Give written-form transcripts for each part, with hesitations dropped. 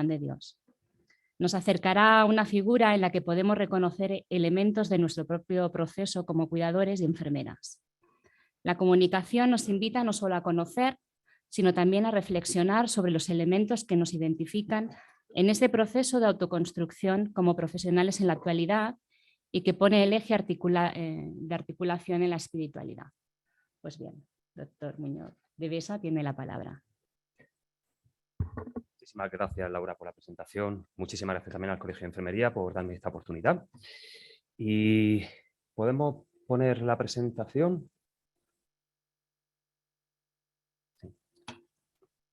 de Dios. Nos acercará a una figura en la que podemos reconocer elementos de nuestro propio proceso como cuidadores y enfermeras. La comunicación nos invita no solo a conocer, sino también a reflexionar sobre los elementos que nos identifican en este proceso de autoconstrucción como profesionales en la actualidad y que pone el eje de articulación en la espiritualidad. Pues bien, doctor Muñoz de Besa tiene la palabra. Muchísimas gracias, Laura, por la presentación. Muchísimas gracias también al Colegio de Enfermería por darme esta oportunidad. Y podemos poner la presentación. Sí.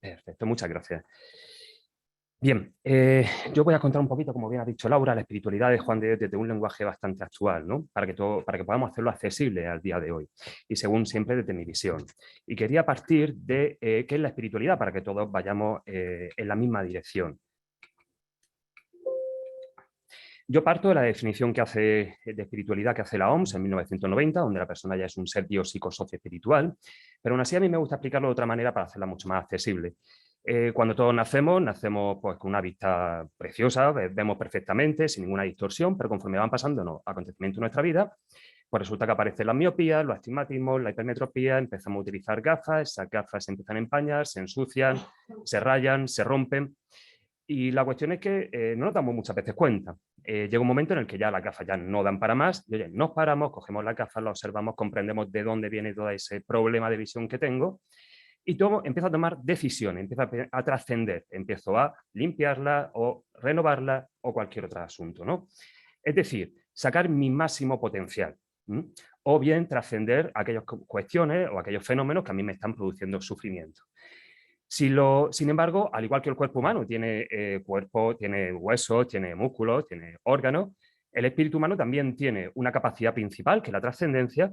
Perfecto, muchas gracias. Bien, yo voy a contar un poquito, como bien ha dicho Laura, la espiritualidad de Juan de Dios desde un lenguaje bastante actual, ¿no? Para que podamos hacerlo accesible al día de hoy y según siempre desde mi visión. Y quería partir de qué es la espiritualidad para que todos vayamos en la misma dirección. Yo parto de la definición de espiritualidad que hace la OMS en 1990, donde la persona ya es un ser biopsicosocioespiritual, pero aún así a mí me gusta explicarlo de otra manera para hacerla mucho más accesible. Cuando todos nacemos pues, con una vista preciosa, vemos perfectamente, sin ninguna distorsión, pero conforme van pasando los acontecimientos de nuestra vida, pues resulta que aparecen las miopías, los astigmatismos, la hipermetropía, empezamos a utilizar gafas, esas gafas se empiezan a empañar, se ensucian, se rayan, se rompen. Y la cuestión es que no nos damos muchas veces cuenta. Llega un momento en el que ya las gafas ya no dan para más, y oye, nos paramos, cogemos las gafas, las observamos, comprendemos de dónde viene todo ese problema de visión que tengo, y empiezo a tomar decisiones, empiezo a trascender, empiezo a limpiarla o renovarla o cualquier otro asunto, ¿no? Es decir, sacar mi máximo potencial, ¿m? O bien trascender aquellas cuestiones o aquellos fenómenos que a mí me están produciendo sufrimiento. Sin embargo, al igual que el cuerpo humano tiene cuerpo, tiene huesos, tiene músculos, tiene órganos, el espíritu humano también tiene una capacidad principal, que es la trascendencia,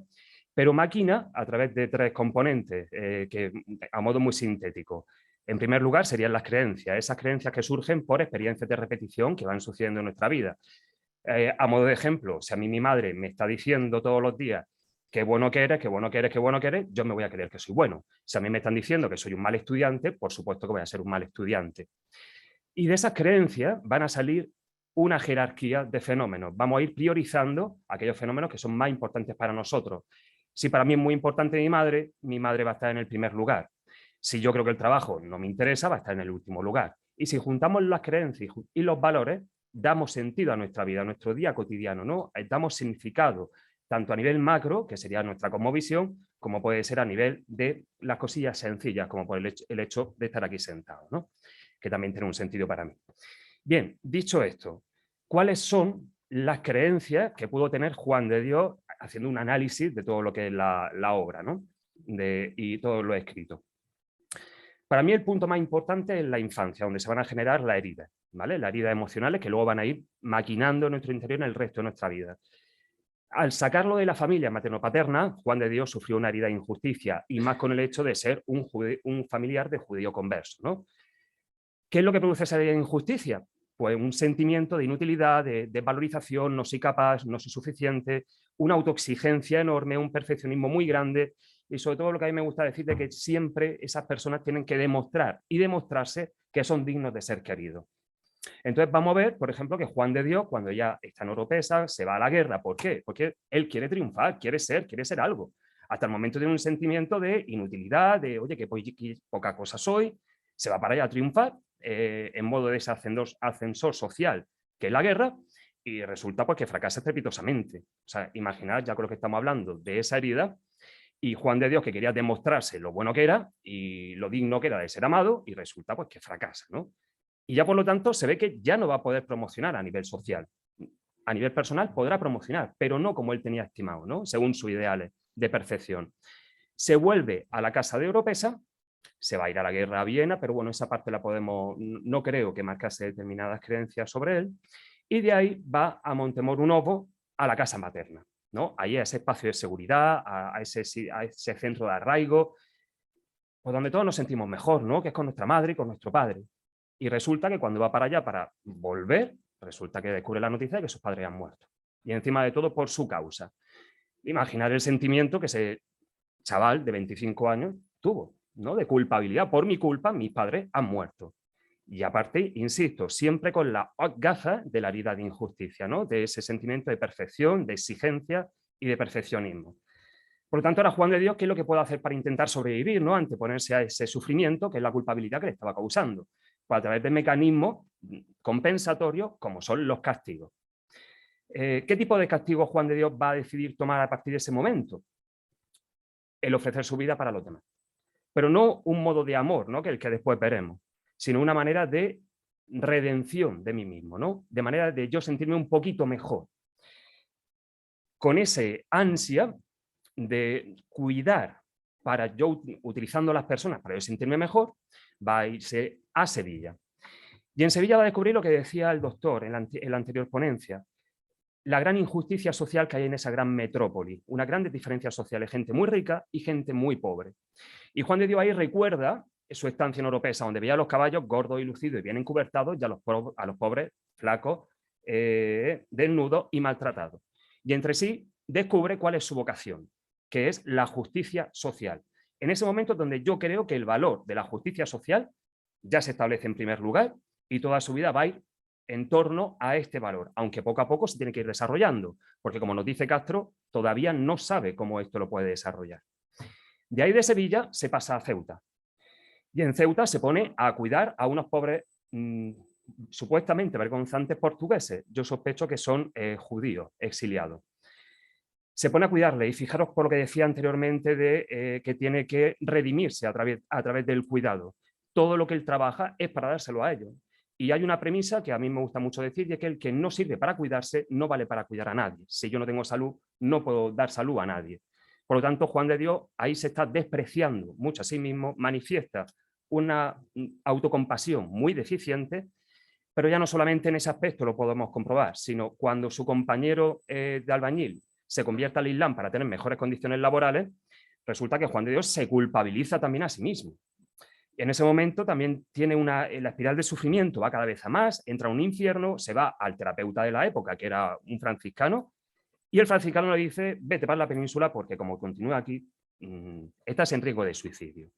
pero maquina a través de tres componentes que a modo muy sintético. En primer lugar serían las creencias, esas creencias que surgen por experiencias de repetición que van sucediendo en nuestra vida. A modo de ejemplo, si a mí mi madre me está diciendo todos los días qué bueno que eres, qué bueno que eres, qué bueno que eres, yo me voy a creer que soy bueno. Si a mí me están diciendo que soy un mal estudiante, por supuesto que voy a ser un mal estudiante. Y de esas creencias van a salir una jerarquía de fenómenos. Vamos a ir priorizando aquellos fenómenos que son más importantes para nosotros. Si para mí es muy importante mi madre va a estar en el primer lugar. Si yo creo que el trabajo no me interesa, va a estar en el último lugar. Y si juntamos las creencias y los valores, damos sentido a nuestra vida, a nuestro día cotidiano, ¿no? Damos significado, tanto a nivel macro, que sería nuestra cosmovisión, como puede ser a nivel de las cosillas sencillas, como por el hecho de estar aquí sentado, ¿no? Que también tiene un sentido para mí. Bien, dicho esto, ¿cuáles son las creencias que pudo tener Juan de Dios haciendo un análisis de todo lo que es la obra, ¿no? Y todo lo escrito? Para mí el punto más importante es la infancia, donde se van a generar las heridas, ¿vale? Las heridas emocionales que luego van a ir maquinando en nuestro interior en el resto de nuestra vida. Al sacarlo de la familia materno-paterna, Juan de Dios sufrió una herida de injusticia, y más con el hecho de ser un familiar de judío converso, ¿no? ¿Qué es lo que produce esa herida de injusticia? Pues un sentimiento de inutilidad, de desvalorización, no soy capaz, no soy suficiente, una autoexigencia enorme, un perfeccionismo muy grande, y sobre todo lo que a mí me gusta decir de que siempre esas personas tienen que demostrar y demostrarse que son dignos de ser queridos. Entonces vamos a ver, por ejemplo, que Juan de Dios, cuando ya está en Oropesa, se va a la guerra. ¿Por qué? Porque él quiere triunfar, quiere ser algo. Hasta el momento tiene un sentimiento de inutilidad, de, oye, que poca cosa soy, se va para allá a triunfar en modo de ese ascensor social que es la guerra, y resulta pues que fracasa estrepitosamente. O sea, imaginad, ya creo que estamos hablando de esa herida, y Juan de Dios que quería demostrarse lo bueno que era y lo digno que era de ser amado, y resulta pues que fracasa, ¿no? Y ya por lo tanto se ve que ya no va a poder promocionar a nivel social. A nivel personal podrá promocionar, pero no como él tenía estimado, ¿no? Según sus ideales de perfección. Se vuelve a la casa de Oropesa, se va a ir a la guerra a Viena, pero bueno, esa parte la podemos, no creo que marcase determinadas creencias sobre él, y de ahí va a Montemor Novo, a la casa materna, ¿no? Ahí a ese espacio de seguridad, a ese centro de arraigo, pues donde todos nos sentimos mejor, ¿no? Que es con nuestra madre y con nuestro padre. Y resulta que cuando va para allá para volver, resulta que descubre la noticia de que sus padres han muerto. Y encima de todo por su causa. Imaginar el sentimiento que ese chaval de 25 años tuvo, ¿no? De culpabilidad. Por mi culpa, mis padres han muerto. Y aparte, insisto, siempre con la gafa de la herida de injusticia, ¿no? De ese sentimiento de perfección, de exigencia y de perfeccionismo. Por lo tanto, ahora Juan de Dios, ¿qué es lo que puede hacer para intentar sobrevivir, ¿no? Anteponerse a ese sufrimiento, que es la culpabilidad que le estaba causando? Pues a través de mecanismos compensatorios, como son los castigos. ¿Qué tipo de castigo Juan de Dios va a decidir tomar a partir de ese momento? El ofrecer su vida para los demás. Pero no un modo de amor, ¿no? Que el que después veremos, sino una manera de redención de mí mismo, ¿no? De manera de yo sentirme un poquito mejor. Con ese ansia de cuidar para yo, utilizando a las personas para yo sentirme mejor, va a irse a Sevilla. Y en Sevilla va a descubrir lo que decía el doctor en la anterior ponencia, la gran injusticia social que hay en esa gran metrópoli, unas grandes diferencias sociales, gente muy rica y gente muy pobre. Y Juan de Dios ahí recuerda su estancia en Oropesa, donde veía a los caballos gordos y lucidos y bien encubertados, y a los pobres, flacos, desnudos y maltratados. Y entre sí descubre cuál es su vocación, que es la justicia social. En ese momento donde yo creo que el valor de la justicia social ya se establece en primer lugar y toda su vida va a ir en torno a este valor, aunque poco a poco se tiene que ir desarrollando, porque como nos dice Castro, todavía no sabe cómo esto lo puede desarrollar. De ahí de Sevilla se pasa a Ceuta. Y en Ceuta se pone a cuidar a unos pobres supuestamente vergonzantes portugueses. Yo sospecho que son judíos exiliados. Se pone a cuidarle y fijaros por lo que decía anteriormente de que tiene que redimirse a través del cuidado. Todo lo que él trabaja es para dárselo a ellos. Y hay una premisa que a mí me gusta mucho decir, y es que el que no sirve para cuidarse no vale para cuidar a nadie. Si yo no tengo salud, no puedo dar salud a nadie. Por lo tanto, Juan de Dios ahí se está despreciando mucho a sí mismo, manifiesta una autocompasión muy deficiente, pero ya no solamente en ese aspecto lo podemos comprobar, sino cuando su compañero de albañil se convierte al Islam para tener mejores condiciones laborales, resulta que Juan de Dios se culpabiliza también a sí mismo. Y en ese momento también tiene la espiral de sufrimiento, va cada vez a más, entra a un infierno, se va al terapeuta de la época, que era un franciscano, y el franciscano le dice, vete para la península porque como continúa aquí, estás en riesgo de suicidio.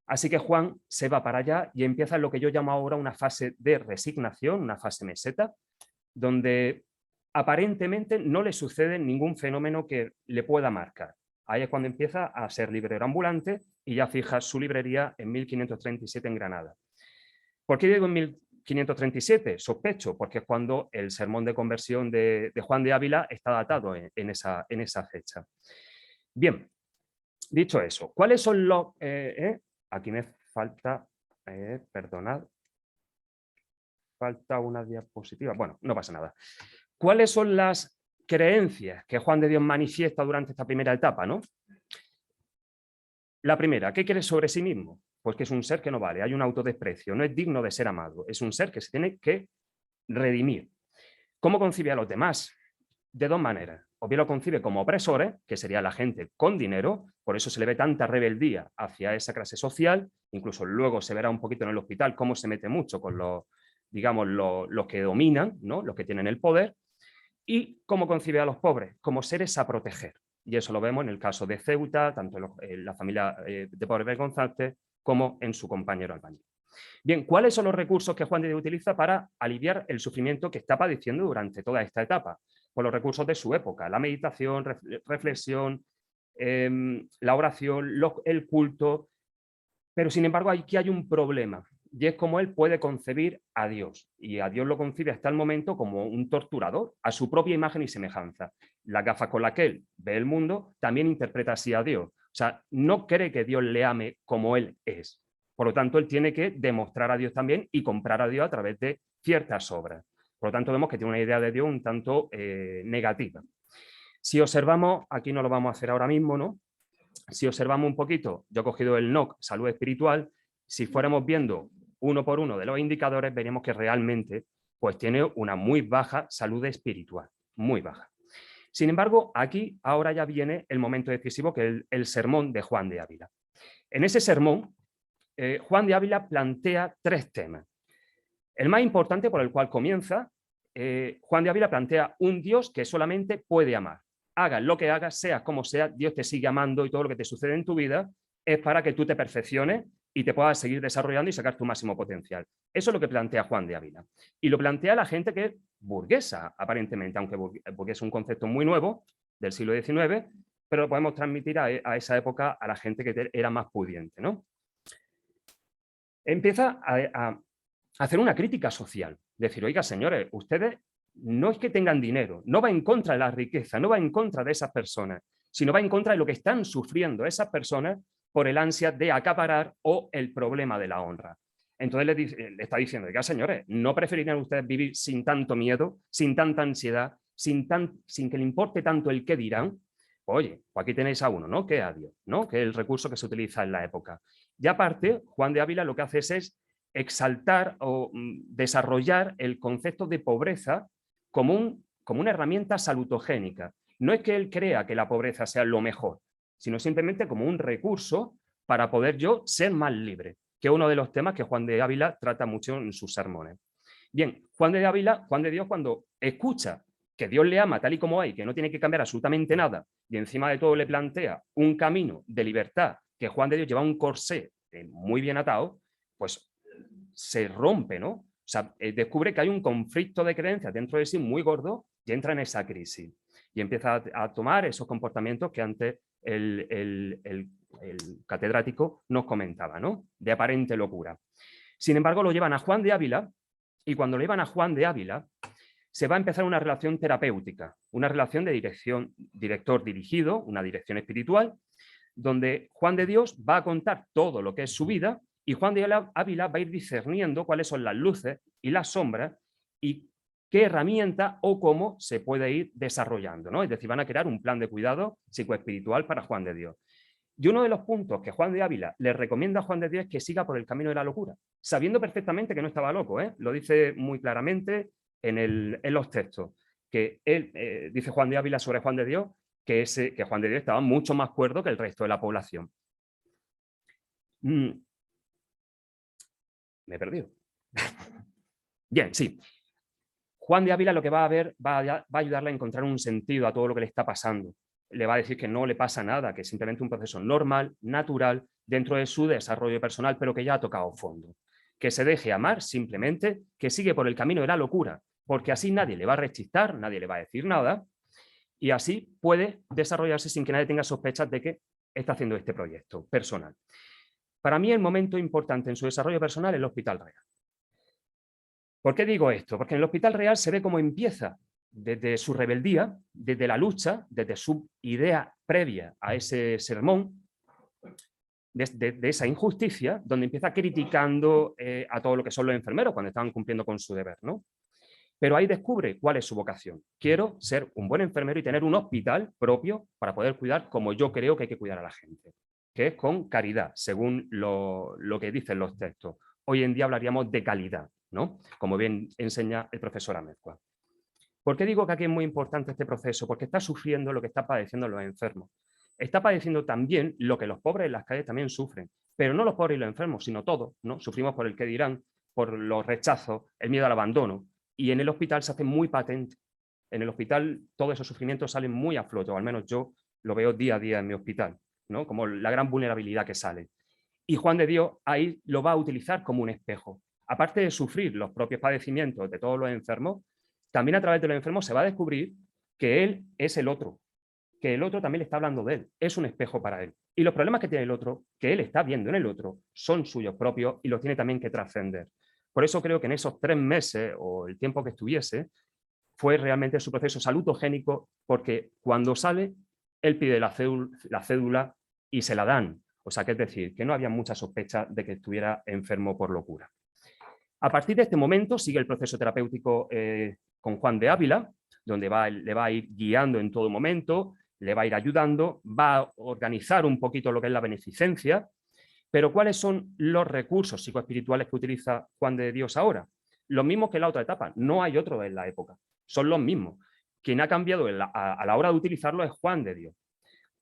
Así que Juan se va para allá y empieza lo que yo llamo ahora una fase de resignación, una fase meseta, donde aparentemente no le sucede ningún fenómeno que le pueda marcar. Ahí es cuando empieza a ser librero ambulante y ya fija su librería en 1537 en Granada. ¿Por qué digo en 1537? Sospecho, porque es cuando el sermón de conversión de Juan de Ávila está datado en esa fecha. Bien, dicho eso, ¿cuáles son los... aquí me falta... perdonad. Falta una diapositiva. Bueno, no pasa nada. ¿Cuáles son las creencias que Juan de Dios manifiesta durante esta primera etapa, ¿no? La primera, ¿qué cree sobre sí mismo? Pues que es un ser que no vale, hay un autodesprecio, no es digno de ser amado, es un ser que se tiene que redimir. ¿Cómo concibe a los demás? De dos maneras. O bien lo concibe como opresores, que sería la gente con dinero, por eso se le ve tanta rebeldía hacia esa clase social, incluso luego se verá un poquito en el hospital cómo se mete mucho con los, digamos, los que dominan, ¿no? Los que tienen el poder, y cómo concibe a los pobres, como seres a proteger. Y eso lo vemos en el caso de Ceuta, tanto en la familia de pobres vergonzantes como en su compañero albañil. Bien, ¿cuáles son los recursos que Juan de Dios utiliza para aliviar el sufrimiento que está padeciendo durante toda esta etapa? Pues los recursos de su época, la meditación, reflexión, la oración, el culto, pero sin embargo aquí hay un problema, y es cómo él puede concebir a Dios, y a Dios lo concibe hasta el momento como un torturador, a su propia imagen y semejanza. La gafa con la que él ve el mundo también interpreta así a Dios, o sea, no cree que Dios le ame como él es. Por lo tanto, él tiene que demostrar a Dios también y comprar a Dios a través de ciertas obras. Por lo tanto, vemos que tiene una idea de Dios un tanto negativa. Si observamos, aquí no lo vamos a hacer ahora mismo, ¿no? Si observamos un poquito, yo he cogido el NOC, salud espiritual, si fuéramos viendo uno por uno de los indicadores, veremos que realmente pues, tiene una muy baja salud espiritual, muy baja. Sin embargo, aquí ahora ya viene el momento decisivo, que es el sermón de Juan de Ávila. En ese sermón, Juan de Ávila plantea tres temas. El más importante por el cual comienza, Juan de Ávila plantea un Dios que solamente puede amar. Hagas lo que hagas, seas como sea, Dios te sigue amando y todo lo que te sucede en tu vida es para que tú te perfecciones y te puedas seguir desarrollando y sacar tu máximo potencial. Eso es lo que plantea Juan de Ávila. Y lo plantea la gente que es burguesa, aparentemente, aunque burgués es un concepto muy nuevo del siglo XIX, pero lo podemos transmitir a esa época a la gente que era más pudiente, ¿no? Empieza a hacer una crítica social. Decir, oiga, señores, ustedes no es que tengan dinero, no va en contra de la riqueza, no va en contra de esas personas, sino va en contra de lo que están sufriendo esas personas por el ansia de acaparar o el problema de la honra. Entonces le está diciendo, oiga, señores, ¿no preferirían ustedes vivir sin tanto miedo, sin tanta ansiedad, sin que le importe tanto el qué dirán? Oye, pues aquí tenéis a uno, ¿no? Que es a Dios, ¿no? Que es el recurso que se utiliza en la época. Y aparte, Juan de Ávila lo que hace es exaltar o desarrollar el concepto de pobreza como una herramienta salutogénica. No es que él crea que la pobreza sea lo mejor, sino simplemente como un recurso para poder yo ser más libre, que es uno de los temas que Juan de Ávila trata mucho en sus sermones. Bien, Juan de Dios, cuando escucha que Dios le ama tal y como hay, que no tiene que cambiar absolutamente nada, y encima de todo le plantea un camino de libertad, que Juan de Dios lleva un corsé muy bien atado, pues se rompe, ¿no? O sea, descubre que hay un conflicto de creencias dentro de sí muy gordo y entra en esa crisis. Y empieza a tomar esos comportamientos que antes el catedrático nos comentaba, ¿no? De aparente locura. Sin embargo, lo llevan a Juan de Ávila, y cuando lo llevan a Juan de Ávila, se va a empezar una relación terapéutica, una relación de director-dirigido, una dirección espiritual, donde Juan de Dios va a contar todo lo que es su vida y Juan de Ávila va a ir discerniendo cuáles son las luces y las sombras y qué herramienta o cómo se puede ir desarrollando, ¿no? Es decir, van a crear un plan de cuidado psicoespiritual para Juan de Dios. Y uno de los puntos que Juan de Ávila le recomienda a Juan de Dios es que siga por el camino de la locura, sabiendo perfectamente que no estaba loco, ¿eh? Lo dice muy claramente en los textos, que él, dice Juan de Ávila sobre Juan de Dios, que Juan de Dios estaba mucho más cuerdo que el resto de la población. Me he perdido. Bien, sí. Juan de Ávila lo que va a ver, va a ayudarle a encontrar un sentido a todo lo que le está pasando. Le va a decir que no le pasa nada, que es simplemente un proceso normal, natural, dentro de su desarrollo personal, pero que ya ha tocado fondo. Que se deje amar simplemente, que sigue por el camino de la locura, porque así nadie le va a rechistar, nadie le va a decir nada, y así puede desarrollarse sin que nadie tenga sospechas de que está haciendo este proyecto personal. Para mí el momento importante en su desarrollo personal es el Hospital Real. ¿Por qué digo esto? Porque en el Hospital Real se ve cómo empieza desde su rebeldía, desde la lucha, desde su idea previa a ese sermón, de esa injusticia, donde empieza criticando a todo lo que son los enfermeros cuando estaban cumpliendo con su deber, ¿no? Pero ahí descubre cuál es su vocación. Quiero ser un buen enfermero y tener un hospital propio para poder cuidar como yo creo que hay que cuidar a la gente, que es con caridad, según lo que dicen los textos. Hoy en día hablaríamos de calidad, ¿no? Como bien enseña el profesor Amezcua. ¿Por qué digo que aquí es muy importante este proceso? Porque está sufriendo lo que están padeciendo los enfermos. Está padeciendo también lo que los pobres en las calles también sufren, pero no los pobres y los enfermos, sino todos, ¿no? Sufrimos por el qué dirán, por los rechazos, el miedo al abandono, y en el hospital se hace muy patente. En el hospital todos esos sufrimientos salen muy a flote, o al menos yo lo veo día a día en mi hospital, ¿no? Como la gran vulnerabilidad que sale. Y Juan de Dios ahí lo va a utilizar como un espejo. Aparte de sufrir los propios padecimientos de todos los enfermos, también a través de los enfermos se va a descubrir que él es el otro, que el otro también le está hablando de él, es un espejo para él. Y los problemas que tiene el otro, que él está viendo en el otro, son suyos propios y los tiene también que trascender. Por eso creo que en esos 3 meses o el tiempo que estuviese, fue realmente su proceso salutogénico, porque cuando sale, él pide la cédula y se la dan. O sea, que es decir, que no había mucha sospecha de que estuviera enfermo por locura. A partir de este momento sigue el proceso terapéutico con Juan de Ávila, donde le va a ir guiando en todo momento, le va a ir ayudando, va a organizar un poquito lo que es la beneficencia. Pero ¿cuáles son los recursos psicoespirituales que utiliza Juan de Dios ahora? Los mismos que en la otra etapa, no hay otro en la época, son los mismos. Quien ha cambiado a la hora de utilizarlo es Juan de Dios.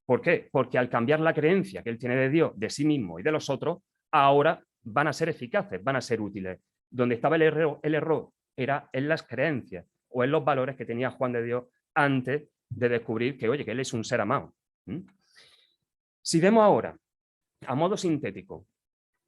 ¿Por qué? Porque al cambiar la creencia que él tiene de Dios, de sí mismo y de los otros, ahora van a ser eficaces, van a ser útiles. Donde estaba el error era en las creencias o en los valores que tenía Juan de Dios antes de descubrir que, oye, que él es un ser amado. Si vemos ahora, a modo sintético,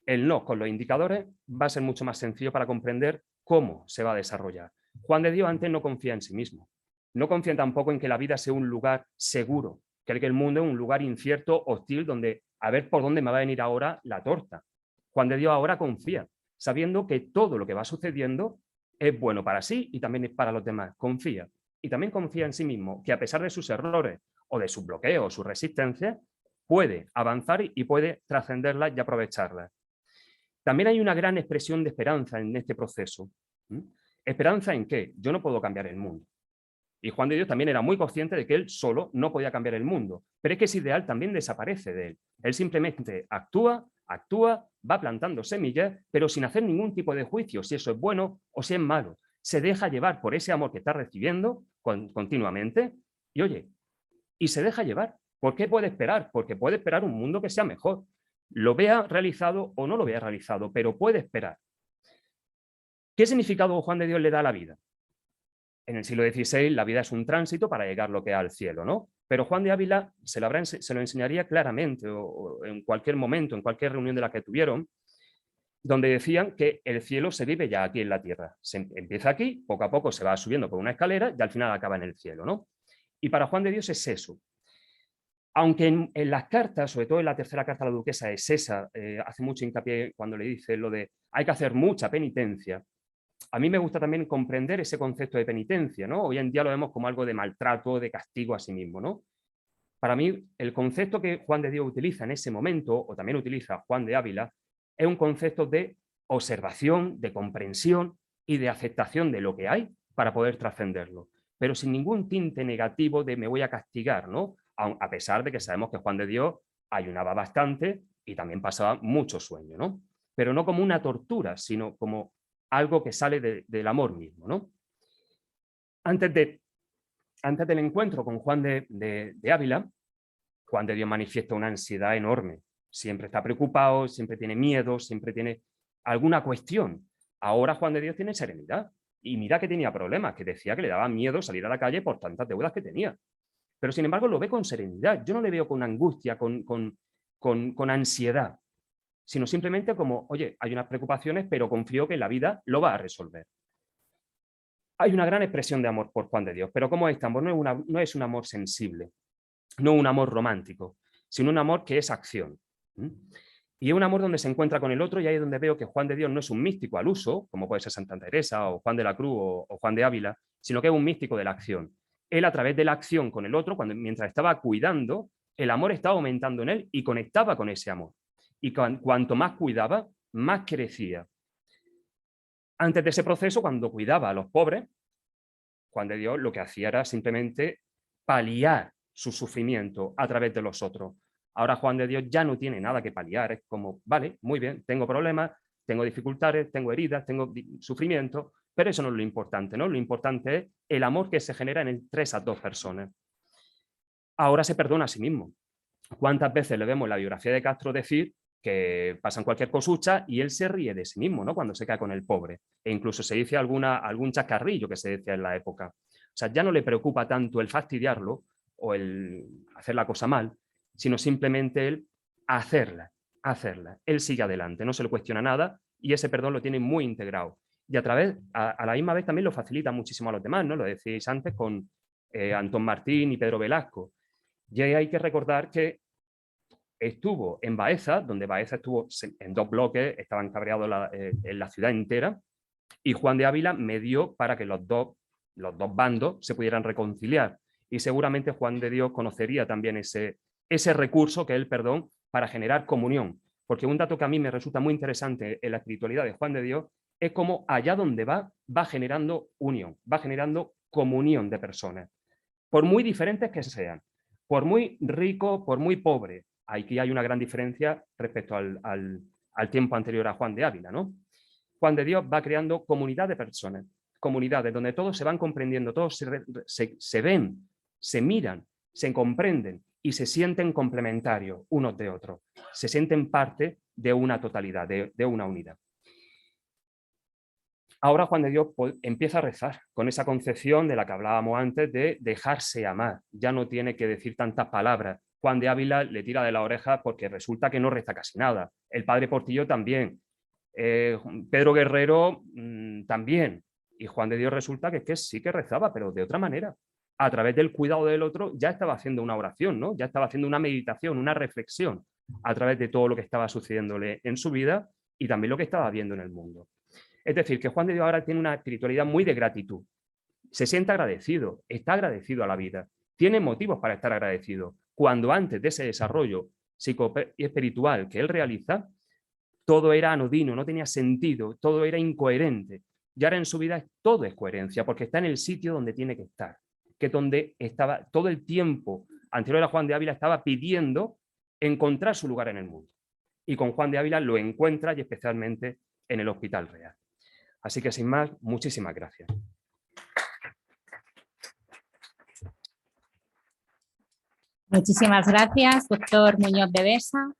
el no con los indicadores va a ser mucho más sencillo para comprender cómo se va a desarrollar. Juan de Dios antes no confía en sí mismo. No confía tampoco en que la vida sea un lugar seguro, que el mundo es un lugar incierto, hostil, donde a ver por dónde me va a venir ahora la torta. Juan de Dios ahora confía, sabiendo que todo lo que va sucediendo es bueno para sí y también es para los demás. Confía. Y también confía en sí mismo, que a pesar de sus errores o de sus bloqueos o sus resistencias, puede avanzar y puede trascenderlas y aprovecharlas. También hay una gran expresión de esperanza en este proceso. ¿Esperanza en qué? Yo no puedo cambiar el mundo. Y Juan de Dios también era muy consciente de que él solo no podía cambiar el mundo, pero es que ese ideal también desaparece de él. Él simplemente actúa, va plantando semillas, pero sin hacer ningún tipo de juicio si eso es bueno o si es malo. Se deja llevar por ese amor que está recibiendo continuamente y oye, y se deja llevar. ¿Por qué puede esperar? Porque puede esperar un mundo que sea mejor. Lo vea realizado o no lo vea realizado, pero puede esperar. ¿Qué significado Juan de Dios le da a la vida? En el siglo XVI la vida es un tránsito para llegar lo que al cielo, ¿no? Pero Juan de Ávila se lo enseñaría claramente o en cualquier momento, en cualquier reunión de la que tuvieron, donde decían que el cielo se vive ya aquí en la tierra. Se empieza aquí, poco a poco se va subiendo por una escalera y al final acaba en el cielo, ¿no? Y para Juan de Dios es eso. Aunque en las cartas, sobre todo en la tercera carta a la duquesa es esa, hace mucho hincapié cuando le dice lo de hay que hacer mucha penitencia. A mí me gusta también comprender ese concepto de penitencia, ¿no? Hoy en día lo vemos como algo de maltrato, de castigo a sí mismo, ¿no? Para mí, el concepto que Juan de Dios utiliza en ese momento, o también utiliza Juan de Ávila, es un concepto de observación, de comprensión y de aceptación de lo que hay para poder trascenderlo, pero sin ningún tinte negativo de me voy a castigar, ¿no? A pesar de que sabemos que Juan de Dios ayunaba bastante y también pasaba mucho sueño, ¿no? Pero no como una tortura, sino como algo que sale del amor mismo, ¿no? Antes del encuentro con Juan de Ávila, Juan de Dios manifiesta una ansiedad enorme. Siempre está preocupado, siempre tiene miedo, siempre tiene alguna cuestión. Ahora Juan de Dios tiene serenidad. Y mira que tenía problemas, que decía que le daba miedo salir a la calle por tantas deudas que tenía. Pero sin embargo lo ve con serenidad. Yo no le veo con angustia, con ansiedad, sino simplemente como, oye, hay unas preocupaciones, pero confío que la vida lo va a resolver. Hay una gran expresión de amor por Juan de Dios, pero como este amor no es un amor sensible, no un amor romántico, sino un amor que es acción. Y es un amor donde se encuentra con el otro y ahí es donde veo que Juan de Dios no es un místico al uso, como puede ser Santa Teresa o Juan de la Cruz o Juan de Ávila, sino que es un místico de la acción. Él a través de la acción con el otro, mientras estaba cuidando, el amor estaba aumentando en él y conectaba con ese amor. Y cuanto más cuidaba, más crecía. Antes de ese proceso, cuando cuidaba a los pobres, Juan de Dios lo que hacía era simplemente paliar su sufrimiento a través de los otros. Ahora Juan de Dios ya no tiene nada que paliar, es como, vale, muy bien, tengo problemas, tengo dificultades, tengo heridas, tengo sufrimiento, pero eso no es lo importante, ¿no? Lo importante es el amor que se genera entre esas dos personas. Ahora se perdona a sí mismo. ¿Cuántas veces le vemos en la biografía de Castro decir que pasan cualquier cosucha y él se ríe de sí mismo, ¿no? Cuando se cae con el pobre. E incluso se dice algún chascarrillo que se decía en la época. O sea, ya no le preocupa tanto el fastidiarlo o el hacer la cosa mal, sino simplemente el hacerla. Él sigue adelante, no se le cuestiona nada y ese perdón lo tiene muy integrado. Y a la misma vez también lo facilita muchísimo a los demás, ¿no? Lo decíais antes con Antón Martín y Pedro Velasco. Y hay que recordar que estuvo en Baeza, donde Baeza estuvo en dos bloques, estaban cabreados en la ciudad entera, y Juan de Ávila medió para que los dos bandos se pudieran reconciliar. Y seguramente Juan de Dios conocería también ese recurso que es el perdón para generar comunión. Porque un dato que a mí me resulta muy interesante en la espiritualidad de Juan de Dios es cómo allá donde va generando unión, va generando comunión de personas, por muy diferentes que sean, por muy rico, por muy pobre. Aquí hay una gran diferencia respecto al tiempo anterior a Juan de Ávila, ¿no? Juan de Dios va creando comunidad de personas, comunidades donde todos se van comprendiendo, todos se ven, se miran, se comprenden y se sienten complementarios unos de otros, se sienten parte de una totalidad, de una unidad. Ahora Juan de Dios empieza a rezar con esa concepción de la que hablábamos antes de dejarse amar. Ya no tiene que decir tantas palabras, Juan de Ávila le tira de la oreja porque resulta que no reza casi nada. El padre Portillo también. Pedro Guerrero también. Y Juan de Dios resulta que sí que rezaba, pero de otra manera. A través del cuidado del otro ya estaba haciendo una oración, ¿no? Ya estaba haciendo una meditación, una reflexión a través de todo lo que estaba sucediéndole en su vida y también lo que estaba viendo en el mundo. Es decir, que Juan de Dios ahora tiene una espiritualidad muy de gratitud. Se siente agradecido, está agradecido a la vida, tiene motivos para estar agradecido. Cuando antes de ese desarrollo espiritual que él realiza, todo era anodino, no tenía sentido, todo era incoherente. Y ahora en su vida todo es coherencia, porque está en el sitio donde tiene que estar, que es donde estaba todo el tiempo. Anterior a Juan de Ávila estaba pidiendo encontrar su lugar en el mundo. Y con Juan de Ávila lo encuentra, y especialmente en el Hospital Real. Así que sin más, muchísimas gracias. Muchísimas gracias, doctor Muñoz de Besa.